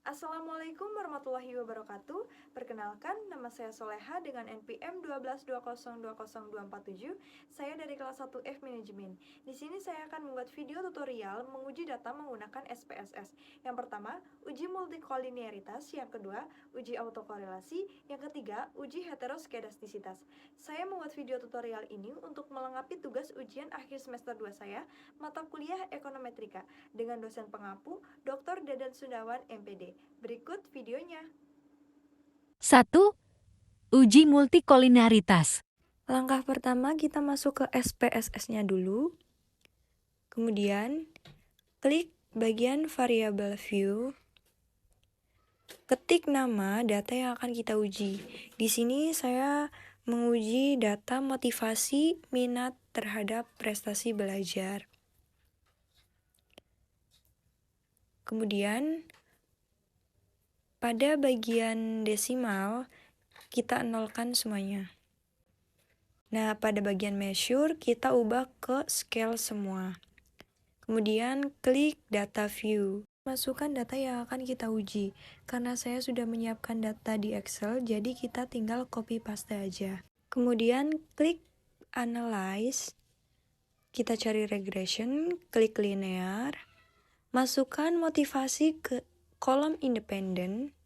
Assalamualaikum warahmatullahi wabarakatuh. Perkenalkan, nama saya Soleha dengan NPM 1220202447. Saya dari kelas 1F Manajemen. Di sini saya akan membuat video tutorial menguji data menggunakan SPSS. Yang pertama, uji multikolinearitas. Yang kedua, uji autokorelasi. Yang ketiga, uji heteroskedastisitas. Saya membuat video tutorial ini untuk melengkapi tugas ujian akhir semester 2 saya, mata kuliah ekonometrika, dengan dosen pengampu Dr. Dadan Sundawan, MPD. Berikut videonya. 1. Uji multikolinearitas. Langkah pertama kita masuk ke SPSS-nya dulu. Kemudian klik bagian variable view. Ketik nama data yang akan kita uji. Di sini saya menguji data motivasi minat terhadap prestasi belajar. Kemudian pada bagian desimal kita nolkan semuanya. Nah, pada bagian measure kita ubah ke scale semua. Kemudian klik data view. Masukkan data yang akan kita uji. Karena saya sudah menyiapkan data di Excel, jadi kita tinggal copy paste aja. Kemudian klik analyze. Kita cari regression, klik linear. Masukkan motivasi ke kolom independen.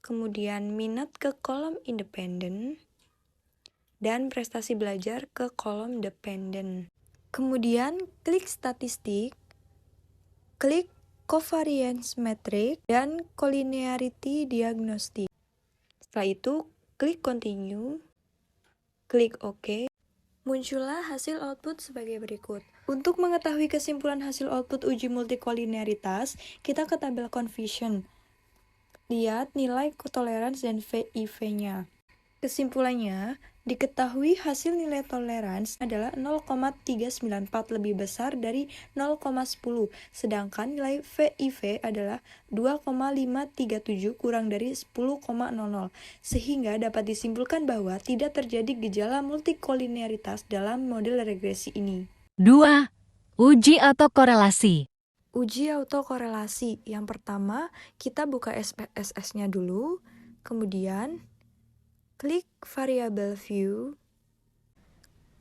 Kemudian minat ke kolom independen. Dan prestasi belajar ke kolom dependen. Kemudian klik statistik, klik covariance metric, dan collinearity diagnostic. Setelah itu, klik continue, klik OK. Muncullah hasil output sebagai berikut. Untuk mengetahui kesimpulan hasil output uji multikolinearitas, kita ke tabel confusion. Lihat nilai tolerance dan VIV-nya. Kesimpulannya, diketahui hasil nilai toleransi adalah 0,394 lebih besar dari 0,10, sedangkan nilai VIV adalah 2,537 kurang dari 10,00, sehingga dapat disimpulkan bahwa tidak terjadi gejala multikolinearitas dalam model regresi ini. 2. Uji autokorelasi. Uji autokorelasi. Yang pertama, kita buka SPSS-nya dulu, kemudian klik variable view,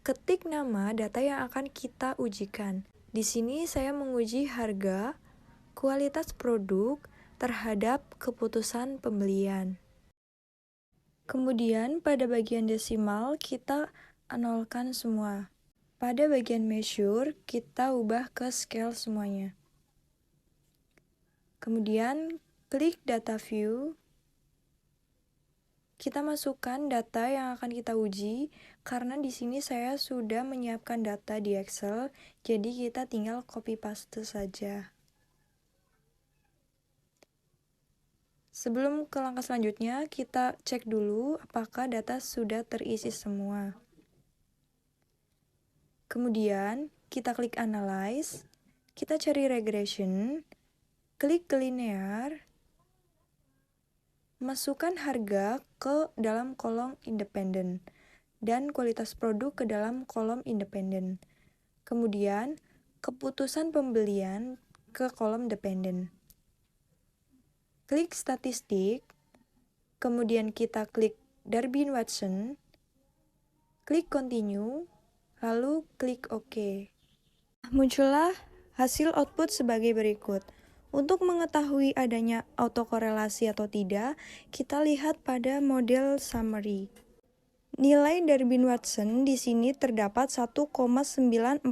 ketik nama data yang akan kita ujikan. Di sini saya menguji harga, kualitas produk terhadap keputusan pembelian. Kemudian pada bagian desimal kita nolkan semua. Pada bagian measure kita ubah ke scale semuanya. Kemudian klik data view. Kita masukkan data yang akan kita uji, karena di sini saya sudah menyiapkan data di Excel, jadi kita tinggal copy paste saja. Sebelum ke langkah selanjutnya, kita cek dulu apakah data sudah terisi semua. Kemudian, kita klik analyze, kita cari regression, klik linear, masukkan harga ke dalam kolom independen dan kualitas produk ke dalam kolom independen. Kemudian, keputusan pembelian ke kolom dependen. Klik statistik, kemudian kita klik Durbin-Watson, klik continue, lalu klik OK. Muncullah hasil output sebagai berikut. Untuk mengetahui adanya autokorelasi atau tidak, kita lihat pada model summary. Nilai Durbin-Watson di sini terdapat 1,948.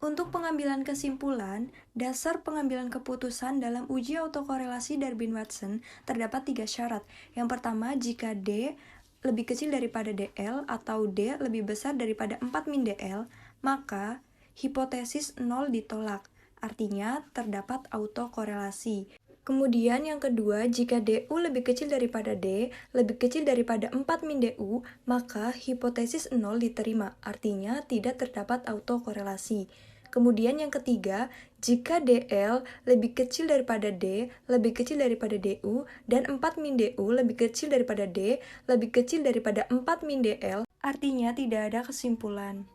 Untuk pengambilan kesimpulan, dasar pengambilan keputusan dalam uji autokorelasi Durbin-Watson terdapat 3 syarat. Yang pertama, jika D lebih kecil daripada DL atau D lebih besar daripada 4-min DL, maka hipotesis 0 ditolak. Artinya, terdapat autokorelasi. Kemudian yang kedua, jika DU lebih kecil daripada D, lebih kecil daripada 4-min DU, maka hipotesis 0 diterima, artinya tidak terdapat autokorelasi. Kemudian yang ketiga, jika DL lebih kecil daripada D, lebih kecil daripada DU, dan 4-min DU lebih kecil daripada D, lebih kecil daripada 4-min DL, artinya tidak ada kesimpulan.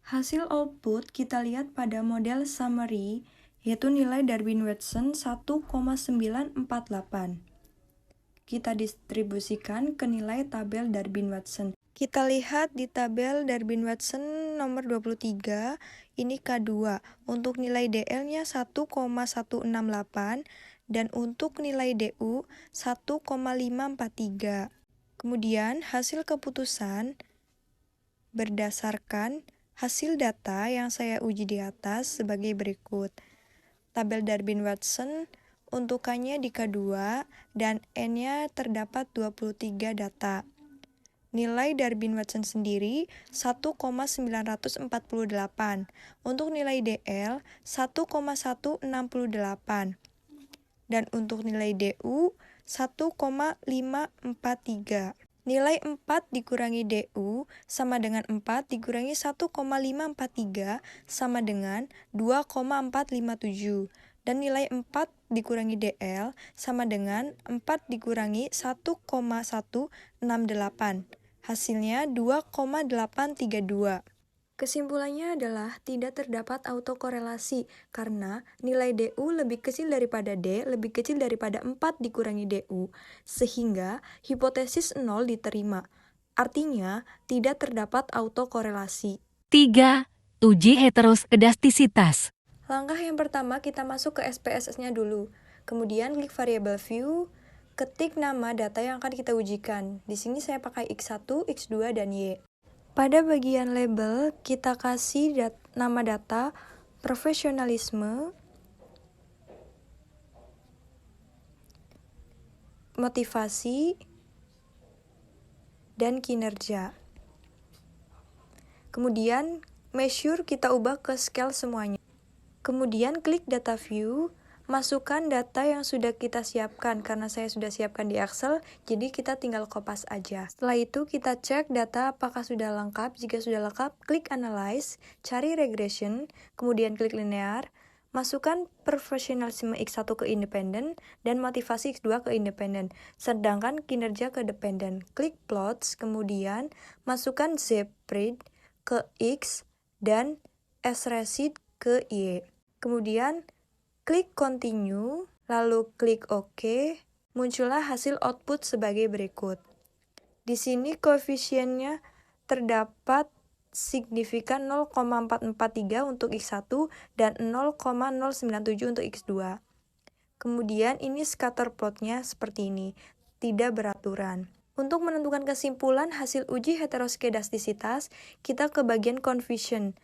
Hasil output kita lihat pada model summary. yaitu nilai Darwin-Watson 1,948. Kita distribusikan ke nilai tabel Darwin-Watson. Kita lihat di tabel Darwin-Watson nomor 23, ini K2. Untuk nilai DL-nya 1,168 dan untuk nilai DU 1,543. Kemudian hasil keputusan berdasarkan hasil data yang saya uji di atas sebagai berikut. Tabel Darwin-Watson untukannya di K2 dan N-nya terdapat 23 data. Nilai Darwin-Watson sendiri 1,948. Untuk nilai DL 1,168. Dan untuk nilai DU 1,543. Nilai 4 dikurangi DU sama dengan 4 dikurangi 1,543 sama dengan 2,457. Dan nilai 4 dikurangi DL sama dengan 4 dikurangi 1,168. Hasilnya 2,832. Kesimpulannya adalah tidak terdapat autokorelasi karena nilai DU lebih kecil daripada D lebih kecil daripada 4 dikurangi DU, sehingga hipotesis 0 diterima. Artinya, tidak terdapat autokorelasi. 3. Uji heteroskedastisitas. Langkah yang pertama, kita masuk ke SPSS-nya dulu. Kemudian klik variable view, ketik nama data yang akan kita ujikan. Di sini saya pakai X1, X2, dan Y. Pada bagian label, kita kasih nama data profesionalisme, motivasi, dan kinerja. Kemudian, measure kita ubah ke scale semuanya. Kemudian klik data view, masukkan data yang sudah kita siapkan. Karena saya sudah siapkan di Excel, jadi kita tinggal kopas aja. Setelah itu kita cek data apakah sudah lengkap. Jika sudah lengkap, klik analyze, cari regression, kemudian klik linear, masukkan profesionalisme X1 ke independen dan motivasi X2 ke independen, sedangkan kinerja ke dependen. Klik plots, kemudian masukkan Z-spread ke X dan S-receipt ke Y. Kemudian klik continue, lalu klik OK, muncullah hasil output sebagai berikut. Di sini koefisiennya terdapat signifikan 0,443 untuk X1 dan 0,097 untuk X2. Kemudian ini scatter plotnya seperti ini, tidak beraturan. Untuk menentukan kesimpulan hasil uji heteroskedastisitas, kita ke bagian confusion.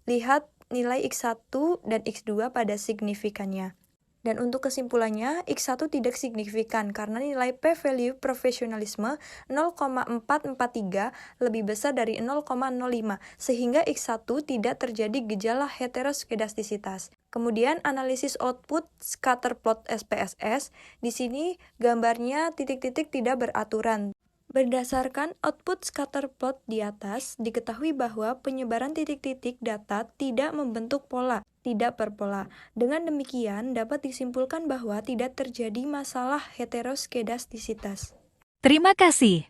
Lihat nilai X1 dan X2 pada signifikannya. Dan untuk kesimpulannya, X1 tidak signifikan karena nilai p-value profesionalisme 0,443 lebih besar dari 0,05, sehingga X1 tidak terjadi gejala heteroskedastisitas. Kemudian analisis output scatter plot SPSS, di sini gambarnya titik-titik tidak beraturan. Berdasarkan output scatter plot di atas, diketahui bahwa penyebaran titik-titik data tidak membentuk pola, tidak perpola. Dengan demikian, dapat disimpulkan bahwa tidak terjadi masalah heteroskedastisitas. Terima kasih.